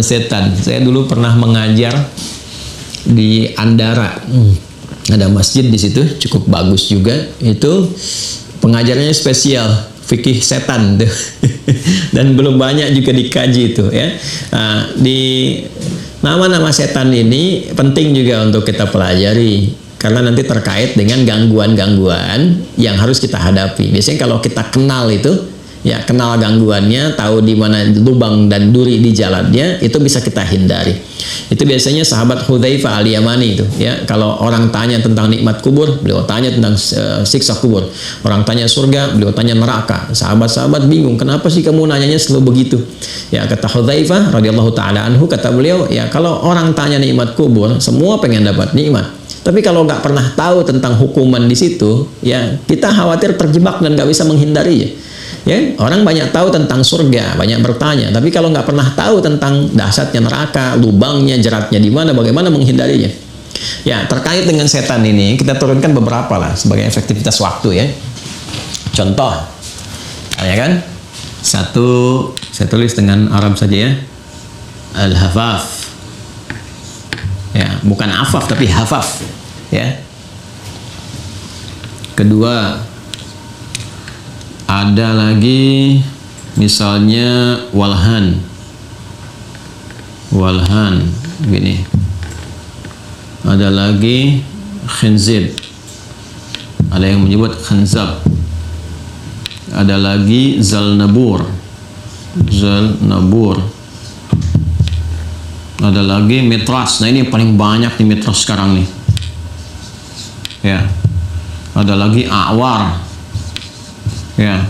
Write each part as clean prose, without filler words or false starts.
setan. Saya dulu pernah mengajar di Andara. Ada masjid di situ, cukup bagus juga. Itu pengajarnya spesial, fikih setan tuh. Dan belum banyak juga dikaji itu ya. Nah, di nama-nama setan ini penting juga untuk kita pelajari, karena nanti terkait dengan gangguan-gangguan yang harus kita hadapi. Biasanya kalau kita kenal itu, ya kenal gangguannya, tahu di mana lubang dan duri di jalannya, itu bisa kita hindari. Itu biasanya sahabat Hudzaifah al-Yamani itu, ya. Kalau orang tanya tentang nikmat kubur, beliau tanya tentang siksa kubur. Orang tanya surga, beliau tanya neraka. Sahabat-sahabat bingung, kenapa sih kamu nanyanya selalu begitu? Ya, kata Hudzaifah radhiyallahu taala anhu, kata beliau, ya kalau orang tanya nikmat kubur, semua pengen dapat nikmat. Tapi kalau nggak pernah tahu tentang hukuman di situ, ya kita khawatir terjebak dan nggak bisa menghindarinya. Ya, orang banyak tahu tentang surga, banyak bertanya, tapi kalau nggak pernah tahu tentang dahsyatnya neraka, lubangnya, jeratnya di mana, bagaimana menghindarinya? Ya, terkait dengan setan ini, kita turunkan beberapa lah sebagai efektivitas waktu ya. Contoh, ya kan? Satu, saya tulis dengan Arab saja ya. Al-hafaf. Ya, bukan afaf tapi hafaf. Ya. Kedua, ada lagi misalnya walhan gini. Ada lagi khinzib, ada yang menyebut khanzab. Ada lagi zalnabur. Ada lagi mitras. Nah, ini yang paling banyak di mitras sekarang nih ya. Ada lagi awar. Ya,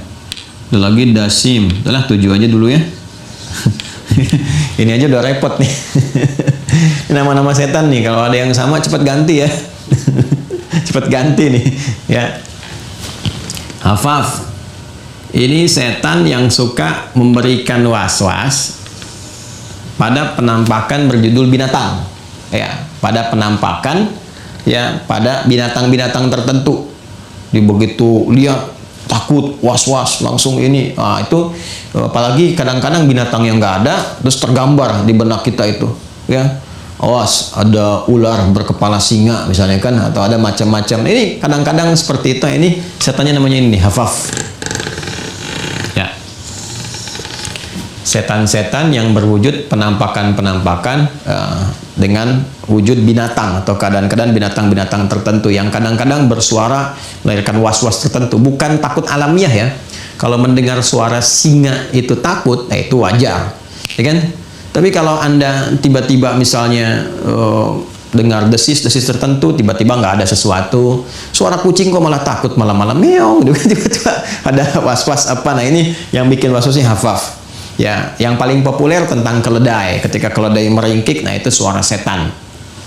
ada lagi dasim. Udahlah, 7 aja dulu ya. Ini aja udah repot nih. Nama-nama setan nih, kalau ada yang sama cepat ganti ya. Cepat ganti nih ya. Hafaf, ini setan yang suka memberikan was-was pada penampakan berjudul binatang ya, pada penampakan ya, pada binatang-binatang tertentu. Di begitu lihat takut, was-was, langsung ini. Nah, itu apalagi kadang-kadang binatang yang nggak ada terus tergambar di benak kita itu ya. Awas, ada ular berkepala singa misalnya kan, atau ada macam-macam. Ini kadang-kadang seperti itu. Ini setannya namanya ini hafaf ya. Setan-setan yang berwujud penampakan-penampakan dengan wujud binatang atau keadaan-keadaan binatang-binatang tertentu yang kadang-kadang bersuara melahirkan was-was tertentu. Bukan takut alamiah ya. Kalau mendengar suara singa itu takut, itu wajar, ya kan? Tapi kalau Anda tiba-tiba misalnya dengar desis-desis tertentu, tiba-tiba nggak ada sesuatu, suara kucing kok malah takut malam-malam meong, tiba-tiba ada was-was apa? Nah, ini yang bikin was-wasnya hafaf. Ya, yang paling populer tentang keledai. Ketika keledai meringkik, nah itu suara setan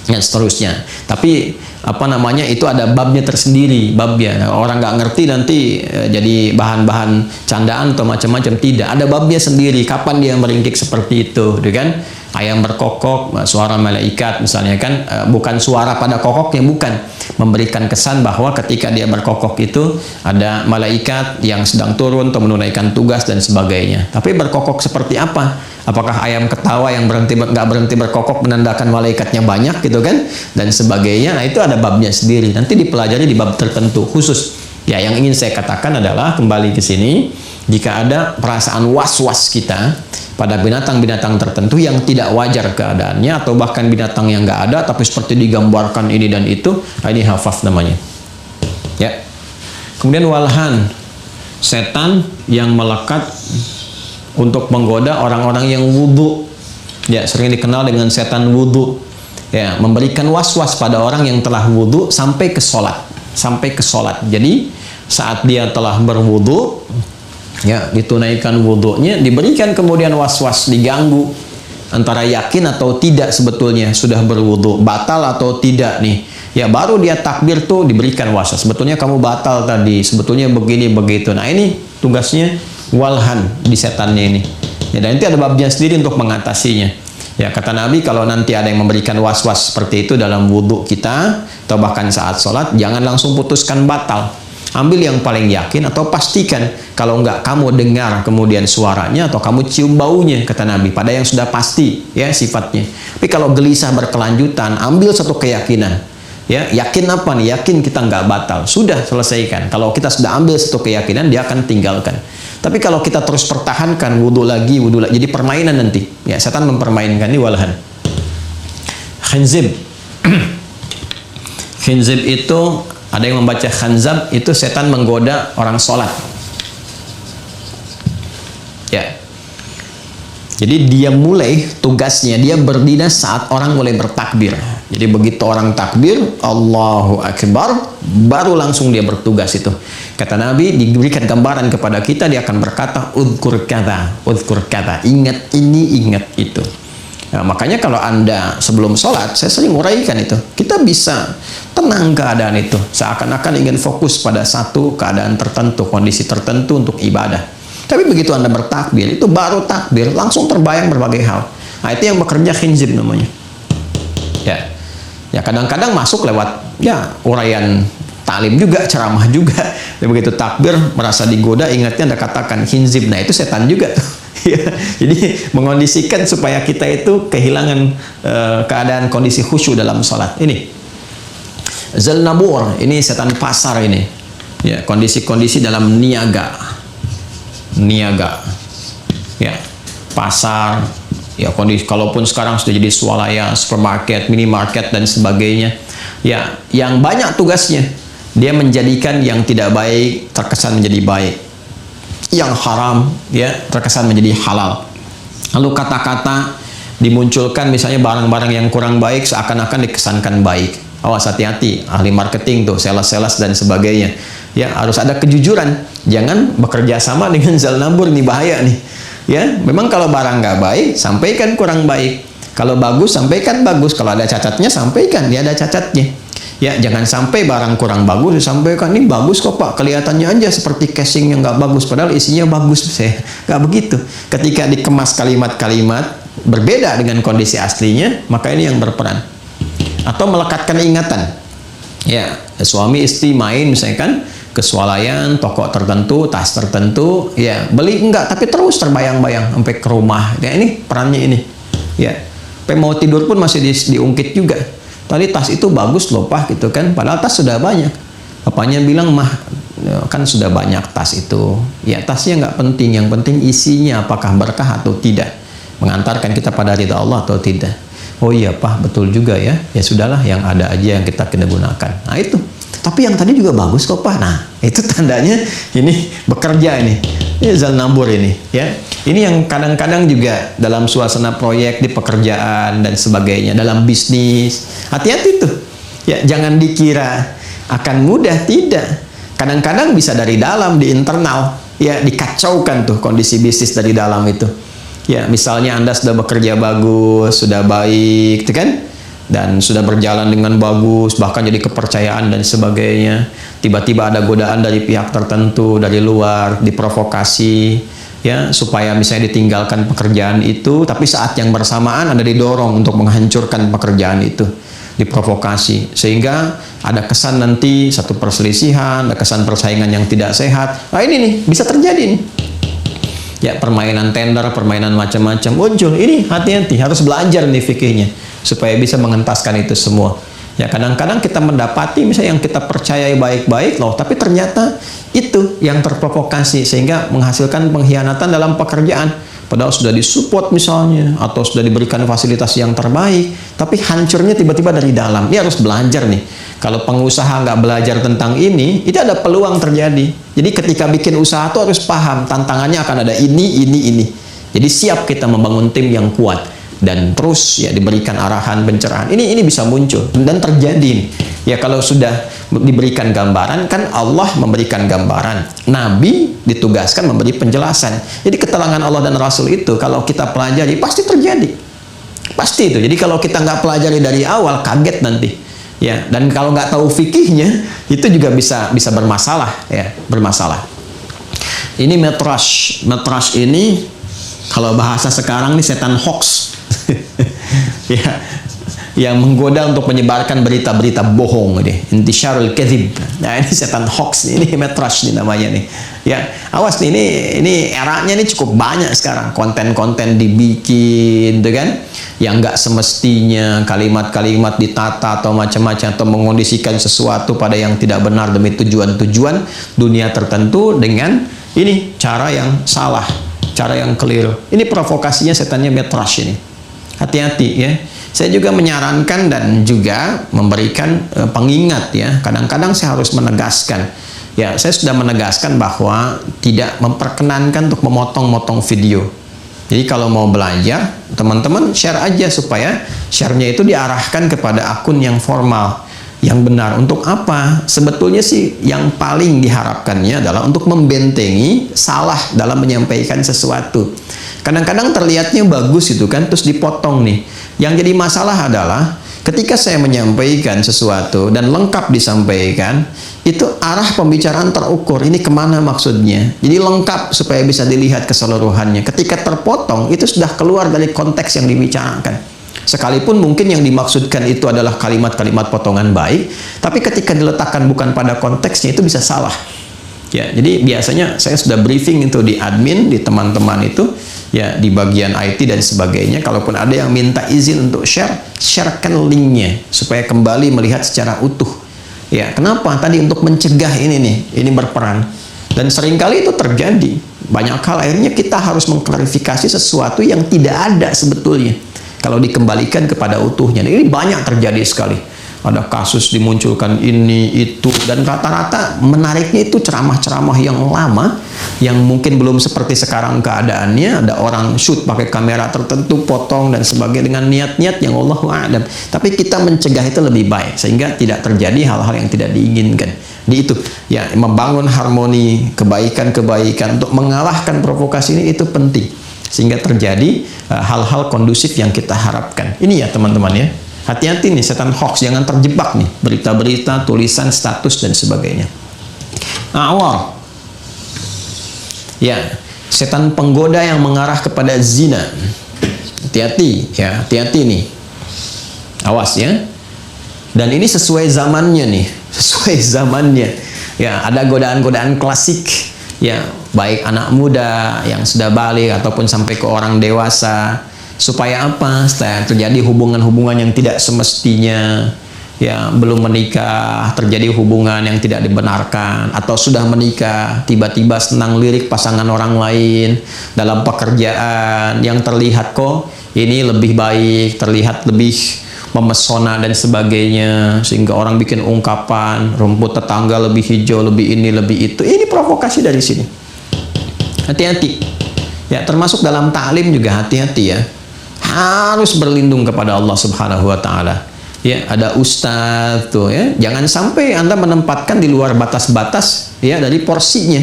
dan seterusnya. Tapi apa namanya, itu ada babnya tersendiri, babnya. Orang nggak ngerti nanti jadi bahan-bahan candaan atau macam-macam. Tidak, ada babnya sendiri. Kapan dia meringkik seperti itu, kan? Ayam berkokok, suara malaikat misalnya kan, bukan suara pada kokoknya, bukan, memberikan kesan bahwa ketika dia berkokok itu ada malaikat yang sedang turun atau menunaikan tugas dan sebagainya. Tapi berkokok seperti apa? Apakah ayam ketawa yang nggak berhenti berkokok menandakan malaikatnya banyak gitu kan, dan sebagainya? Nah, itu ada babnya sendiri, nanti dipelajari di bab tertentu khusus. Ya, yang ingin saya katakan adalah kembali ke sini, jika ada perasaan was-was kita pada binatang-binatang tertentu yang tidak wajar keadaannya, atau bahkan binatang yang nggak ada tapi seperti digambarkan ini dan itu, ini hafaf namanya ya. Kemudian walhan, setan yang melekat untuk menggoda orang-orang yang wudhu ya, sering dikenal dengan setan wudhu ya, memberikan was-was pada orang yang telah wudhu sampai ke sholat. Jadi saat dia telah berwudhu ya, ditunaikan wudhunya, diberikan kemudian was-was, diganggu antara yakin atau tidak sebetulnya sudah berwudhu, batal atau tidak nih ya, baru dia takbir tuh diberikan was-was, sebetulnya kamu batal tadi, sebetulnya begini begitu. Nah, ini tugasnya walhan di setannya ini ya, dan nanti ada babnya sendiri untuk mengatasinya ya. Kata Nabi, kalau nanti ada yang memberikan was-was seperti itu dalam wudhu kita atau bahkan saat sholat, jangan langsung putuskan batal. Ambil yang paling yakin atau pastikan. Kalau enggak kamu dengar kemudian suaranya atau kamu cium baunya, kata Nabi, pada yang sudah pasti ya sifatnya. Tapi kalau gelisah berkelanjutan, ambil satu keyakinan. Ya, yakin apa nih? Yakin kita nggak batal. Sudah selesaikan. Kalau kita sudah ambil satu keyakinan, dia akan tinggalkan. Tapi kalau kita terus pertahankan wudhu lagi, jadi permainan nanti. Ya, setan mempermainkan ini walahan. Khinzib. Khinzib itu ada yang membaca khanzab, itu setan menggoda orang sholat. Ya. Jadi dia mulai tugasnya, dia berdinas saat orang mulai bertakbir. Jadi begitu orang takbir, Allahu Akbar, baru langsung dia bertugas itu. Kata Nabi, diberikan gambaran kepada kita, dia akan berkata, udhkur kata, ingat ini, ingat itu. Nah, makanya kalau Anda sebelum sholat, saya sering uraikan itu, kita bisa tenang keadaan itu, seakan-akan ingin fokus pada satu keadaan tertentu, kondisi tertentu untuk ibadah. Tapi begitu Anda bertakbir, itu baru takbir, langsung terbayang berbagai hal. Nah, itu yang bekerja khinzib namanya. Ya kadang-kadang masuk lewat ya uraian taklim juga, ceramah juga. Dan begitu takbir, merasa digoda, ingatnya Anda katakan khinzib. Nah, itu setan juga tuh. Ya, jadi mengondisikan supaya kita itu kehilangan keadaan kondisi khusyuk dalam sholat. Ini Zalnabur, ini setan pasar ini. Ya, kondisi-kondisi dalam niaga. Ya, pasar. Ya, kondisi kalaupun sekarang sudah jadi swalaya, supermarket, minimarket dan sebagainya. Ya, yang banyak tugasnya dia menjadikan yang tidak baik terkesan menjadi baik. Yang haram ya terkesan menjadi halal. Lalu kata-kata dimunculkan, misalnya barang-barang yang kurang baik seakan-akan dikesankan baik. Awas, hati-hati, ahli marketing tuh, sales-sales dan sebagainya. Ya, harus ada kejujuran. Jangan bekerja sama dengan Zalnabur, ini bahaya nih. Ya, memang kalau barang nggak baik, sampaikan kurang baik. Kalau bagus, sampaikan bagus. Kalau ada cacatnya, sampaikan dia ada cacatnya. Ya, jangan sampai barang kurang bagus disampaikan, ini bagus kok Pak, kelihatannya aja seperti casing yang nggak bagus, padahal isinya bagus. Saya nggak begitu. Ketika dikemas kalimat-kalimat berbeda dengan kondisi aslinya, maka ini yang berperan. Atau melekatkan ingatan. Ya, suami istri main misalkan ke swalayan, toko tertentu, tas tertentu, ya beli enggak, tapi terus terbayang-bayang sampai ke rumah. Ya, ini perannya ini. Ya, sampai mau tidur pun masih diungkit juga. Tadi tas itu bagus loh Pak, gitu kan, padahal tas sudah banyak. Bapaknya bilang, mah kan sudah banyak tas itu. Ya, tasnya nggak penting, yang penting isinya apakah berkah atau tidak, mengantarkan kita pada ridha Allah atau tidak. Oh iya Pak, betul juga ya. Ya sudahlah, yang ada aja yang kita gunakan. Nah itu. Tapi yang tadi juga bagus kok Pak. Nah, itu tandanya ini bekerja ini. Ini Zalnabur ini, ya. Ini yang kadang-kadang juga dalam suasana proyek, di pekerjaan dan sebagainya, dalam bisnis. Hati-hati tuh. Ya, jangan dikira akan mudah, tidak. Kadang-kadang bisa dari dalam, di internal, ya dikacaukan tuh kondisi bisnis dari dalam itu. Ya, misalnya Anda sudah bekerja bagus, sudah baik, gitu kan? Dan sudah berjalan dengan bagus, bahkan jadi kepercayaan dan sebagainya. Tiba-tiba ada godaan dari pihak tertentu, dari luar, diprovokasi, ya, supaya misalnya ditinggalkan pekerjaan itu, tapi saat yang bersamaan Anda didorong untuk menghancurkan pekerjaan itu, diprovokasi, sehingga ada kesan nanti satu perselisihan, ada kesan persaingan yang tidak sehat. Nah ini nih, bisa terjadi nih. Ya, permainan tender, permainan macam-macam muncul. Ini hati-hati, harus belajar nih fikihnya supaya bisa mengentaskan itu semua. Ya, kadang-kadang kita mendapati misalnya yang kita percayai baik-baik loh, tapi ternyata itu yang terprovokasi sehingga menghasilkan pengkhianatan dalam pekerjaan. Padahal sudah disupport misalnya, atau sudah diberikan fasilitas yang terbaik, tapi hancurnya tiba-tiba dari dalam. Dia harus belajar nih. Kalau pengusaha nggak belajar tentang ini, itu ada peluang terjadi. Jadi ketika bikin usaha tuh harus paham, tantangannya akan ada ini. Jadi siap kita membangun tim yang kuat. Dan terus ya diberikan arahan, pencerahan. Ini bisa muncul dan terjadi. Ya, kalau sudah diberikan gambaran, kan Allah memberikan gambaran. Nabi ditugaskan memberi penjelasan. Jadi keterangan Allah dan Rasul itu kalau kita pelajari pasti terjadi. Pasti itu. Jadi kalau kita nggak pelajari dari awal, kaget nanti. Ya, dan kalau nggak tahu fikihnya, itu juga bisa bermasalah, ya, bermasalah. Ini metrash. Metrash ini kalau bahasa sekarang nih setan hoax. Ya, yang menggoda untuk menyebarkan berita-berita bohong ini, intisyarul kadzib. Nah, ini setan hoax nih, ini metrash nih namanya nih. Ya, awas nih, ini eranya nih cukup banyak sekarang, konten-konten dibikin, gitu kan? Yang nggak semestinya, kalimat-kalimat ditata atau macam-macam, atau mengondisikan sesuatu pada yang tidak benar demi tujuan-tujuan dunia tertentu dengan ini cara yang salah, cara yang keliru. Ini provokasinya setannya metrash ini. Hati-hati ya. Saya juga menyarankan dan juga memberikan pengingat ya. Kadang-kadang saya harus menegaskan. Ya, saya sudah menegaskan bahwa tidak memperkenankan untuk memotong-motong video. Jadi kalau mau belajar, teman-teman share aja supaya share-nya itu diarahkan kepada akun yang formal, yang benar. Untuk apa? Sebetulnya sih yang paling diharapkannya adalah untuk membentengi salah dalam menyampaikan sesuatu. Kadang-kadang terlihatnya bagus itu kan, terus dipotong nih. Yang jadi masalah adalah ketika saya menyampaikan sesuatu dan lengkap disampaikan, itu arah pembicaraan terukur. Ini kemana maksudnya? Jadi lengkap supaya bisa dilihat keseluruhannya. Ketika terpotong, itu sudah keluar dari konteks yang dibicarakan. Sekalipun mungkin yang dimaksudkan itu adalah kalimat-kalimat potongan baik, tapi ketika diletakkan bukan pada konteksnya, itu bisa salah. Ya, jadi biasanya saya sudah briefing itu di admin, di teman-teman itu, ya di bagian IT dan sebagainya. Kalaupun ada yang minta izin untuk sharekan linknya supaya kembali melihat secara utuh. Ya, kenapa? Tadi untuk mencegah ini berperan. Dan seringkali itu terjadi. Banyak hal akhirnya kita harus mengklarifikasi sesuatu yang tidak ada sebetulnya kalau dikembalikan kepada utuhnya. Ini banyak terjadi sekali. Ada kasus dimunculkan ini, itu, dan rata-rata menariknya itu ceramah-ceramah yang lama, yang mungkin belum seperti sekarang keadaannya. Ada orang shoot pakai kamera tertentu, potong, dan sebagainya dengan niat-niat yang Allahu a'lam. Tapi kita mencegah itu lebih baik, sehingga tidak terjadi hal-hal yang tidak diinginkan. Di itu, ya, membangun harmoni, kebaikan-kebaikan, untuk mengalahkan provokasi ini, itu penting. Sehingga terjadi hal-hal kondusif yang kita harapkan. Ini ya teman-teman ya. Hati-hati nih setan hoax, jangan terjebak nih berita-berita, tulisan, status dan sebagainya. Awal. Ya, setan penggoda yang mengarah kepada zina. Hati-hati ya, hati-hati nih. Awas ya. Dan ini sesuai zamannya nih, sesuai zamannya. Ya, ada godaan-godaan klasik ya, baik anak muda yang sudah balik ataupun sampai ke orang dewasa. Supaya apa? Supaya terjadi hubungan-hubungan yang tidak semestinya, ya, belum menikah terjadi hubungan yang tidak dibenarkan, atau sudah menikah tiba-tiba senang lirik pasangan orang lain, dalam pekerjaan yang terlihat kok ini lebih baik, terlihat lebih memesona dan sebagainya, sehingga orang bikin ungkapan rumput tetangga lebih hijau, lebih ini, lebih itu. Ini provokasi dari sini. Hati-hati ya, termasuk dalam taklim juga hati-hati ya. Harus berlindung kepada Allah Subhanahu wa taala. Ya, ada ustadz tuh ya. Jangan sampai Anda menempatkan di luar batas-batas ya dari porsinya.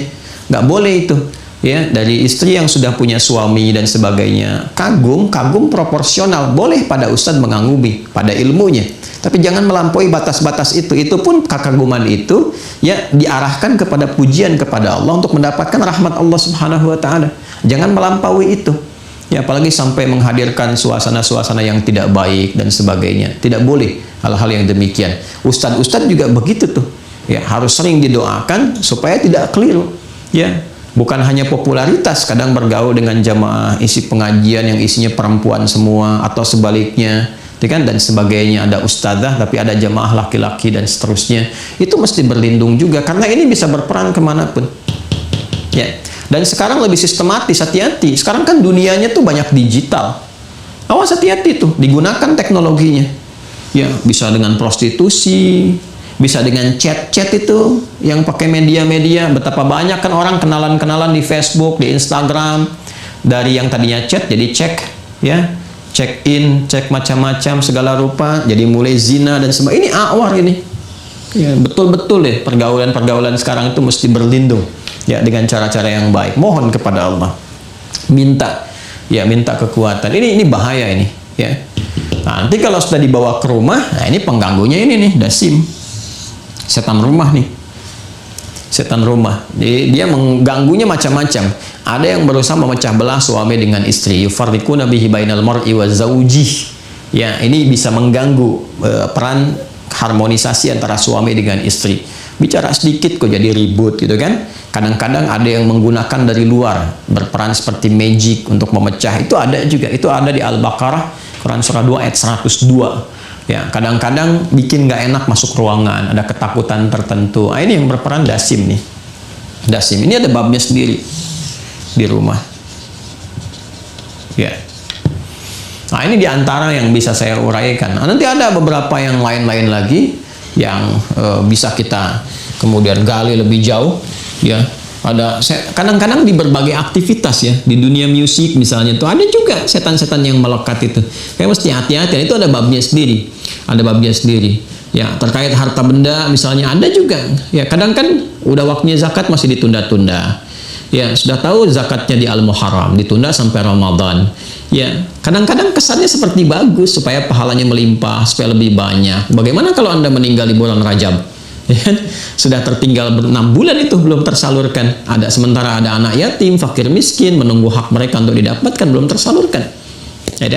Nggak boleh itu. Ya, dari istri yang sudah punya suami dan sebagainya. Kagum proporsional. Boleh pada ustadz mengagumi pada ilmunya. Tapi jangan melampaui batas-batas itu. Itu pun kekaguman itu ya diarahkan kepada pujian kepada Allah untuk mendapatkan rahmat Allah Subhanahu wa taala. Jangan melampaui itu. Ya, apalagi sampai menghadirkan suasana-suasana yang tidak baik dan sebagainya. Tidak boleh hal-hal yang demikian. Ustadz-ustadz juga begitu tuh. Ya, harus sering didoakan supaya tidak keliru. Ya, bukan hanya popularitas, kadang bergaul dengan jamaah isi pengajian yang isinya perempuan semua atau sebaliknya, kan, dan sebagainya. Ada ustadzah tapi ada jamaah laki-laki dan seterusnya. Itu mesti berlindung juga karena ini bisa berperan kemanapun. Ya. Dan sekarang lebih sistematis, hati-hati. Sekarang kan dunianya tuh banyak digital. Awas, hati-hati tuh, digunakan teknologinya. Ya, bisa dengan prostitusi, bisa dengan chat-chat itu, yang pakai media-media. Betapa banyak kan orang kenalan-kenalan di Facebook, di Instagram. Dari yang tadinya chat, jadi cek, ya. Check in, cek macam-macam, segala rupa. Jadi mulai zina dan sebagainya. Ini awar ini. Ya, betul-betul deh, pergaulan-pergaulan sekarang itu mesti berlindung. Ya, dengan cara-cara yang baik. Mohon kepada Allah. Minta kekuatan. Ini bahaya ini, ya. Nanti kalau sudah dibawa ke rumah, nah ini pengganggunya ini nih, dasim. Setan rumah nih. Setan rumah. Jadi dia mengganggunya macam-macam. Ada yang berusaha memecah belah suami dengan istri. Yufarriquna bihi bainal mar'i wa zawjih. Ya, ini bisa mengganggu peran harmonisasi antara suami dengan istri. Bicara sedikit kok jadi ribut gitu kan. Kadang-kadang ada yang menggunakan dari luar, berperan seperti magic untuk memecah. Itu ada juga, itu ada di Al-Baqarah, Quran surah 2 ayat 102. Ya, kadang-kadang bikin nggak enak masuk ruangan, ada ketakutan tertentu. Ini yang berperan dasim nih. Dasim ini ada babnya sendiri di rumah. Ya. Nah, ini diantara yang bisa saya uraikan. Nah, nanti ada beberapa yang lain-lain lagi yang bisa kita kemudian gali lebih jauh. Ya, ada kadang-kadang di berbagai aktivitas ya, di dunia musik misalnya tuh ada juga setan-setan yang melekat itu. Kayak mesti hati-hati. Itu ada babnya sendiri. Ada babnya sendiri. Ya, terkait harta benda misalnya ada juga. Ya, kadang kan udah waktunya zakat masih ditunda-tunda. Ya, sudah tahu zakatnya di Al-Muharram, ditunda sampai Ramadan. Ya, kadang-kadang kesannya seperti bagus supaya pahalanya melimpah, supaya lebih banyak. Bagaimana kalau Anda meninggal di bulan Rajab? Ya, sudah tertinggal 6 bulan itu belum tersalurkan. Sementara ada anak yatim, fakir miskin, menunggu hak mereka untuk didapatkan, belum tersalurkan. Ya,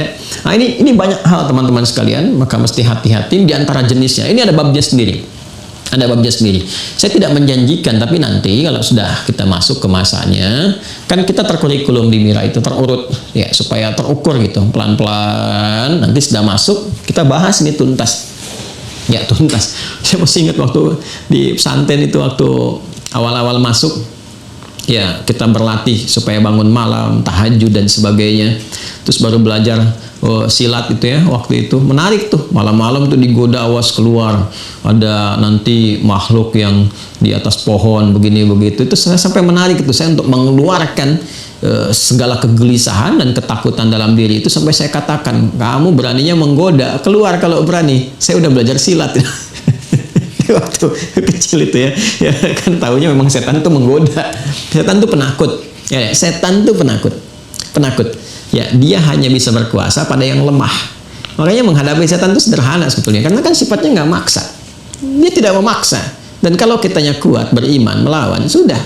nah, ini banyak hal teman-teman sekalian, maka mesti hati-hati di antara jenisnya. Ini ada babnya sendiri. Ada babnya sendiri. Saya tidak menjanjikan, tapi nanti kalau sudah kita masuk ke masanya, kan kita terkurikulum di Mira itu terurut, ya supaya terukur gitu, pelan-pelan. Nanti sudah masuk, kita bahas ini tuntas. Ya tuntas. Saya masih ingat waktu di pesantren itu, waktu awal-awal masuk, ya kita berlatih supaya bangun malam, tahajud dan sebagainya. Terus baru belajar silat itu ya, waktu itu menarik tuh, malam-malam tuh digoda, awas keluar ada nanti makhluk yang di atas pohon begini begitu. Itu saya sampai menarik itu saya untuk mengeluarkan segala kegelisahan dan ketakutan dalam diri itu, sampai saya katakan, kamu beraninya menggoda, keluar kalau berani. Saya udah belajar silat waktu kecil itu ya kan tahunya memang setan itu menggoda. Setan itu penakut ya, setan itu penakut ya, dia hanya bisa berkuasa pada yang lemah. Makanya menghadapi setan itu sederhana sebetulnya, karena kan sifatnya nggak maksa, dia tidak memaksa. Dan kalau kitanya kuat, beriman, melawan, sudah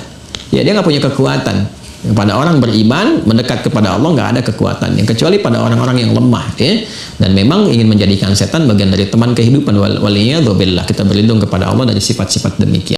ya, dia nggak punya kekuatan. Pada orang beriman, mendekat kepada Allah nggak ada kekuatan, yang kecuali pada orang-orang yang lemah ya. Dan memang ingin menjadikan setan bagian dari teman kehidupan. Waliyadzubillah, kita berlindung kepada Allah dari sifat-sifat demikian.